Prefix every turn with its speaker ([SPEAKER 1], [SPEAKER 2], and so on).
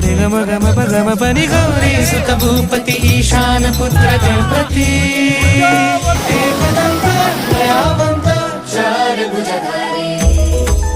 [SPEAKER 1] रे ग म ग म प ग म प नि गौरी सुत भूपती ईशान पुत्र गणपती एकदंत दयावंत चार भुजधारी